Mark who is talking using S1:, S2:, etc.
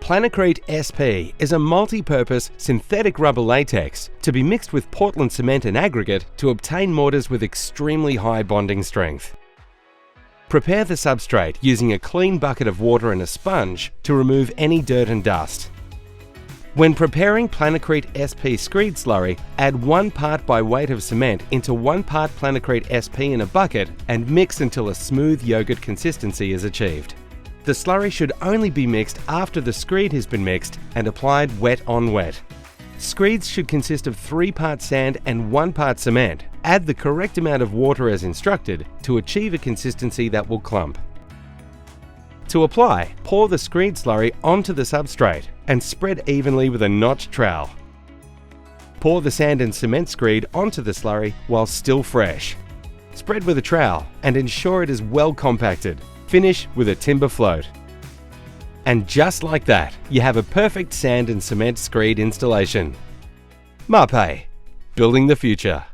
S1: Planicrete SP is a multi-purpose synthetic rubber latex to be mixed with Portland cement and aggregate to obtain mortars with extremely high bonding strength. Prepare the substrate using a clean bucket of water and a sponge to remove any dirt and dust. When preparing Planicrete SP Screed slurry, add 1 part by weight of cement into 1 part Planicrete SP in a bucket and mix until a smooth yogurt consistency is achieved. The slurry should only be mixed after the screed has been mixed and applied wet on wet. Screeds should consist of 3 parts sand and 1 part cement. Add the correct amount of water as instructed to achieve a consistency that will clump. To apply, pour the screed slurry onto the substrate and spread evenly with a notched trowel. Pour the sand and cement screed onto the slurry while still fresh. Spread with a trowel and ensure it is well compacted. Finish with a timber float. And just like that, you have a perfect sand and cement screed installation. Mapei, building the future.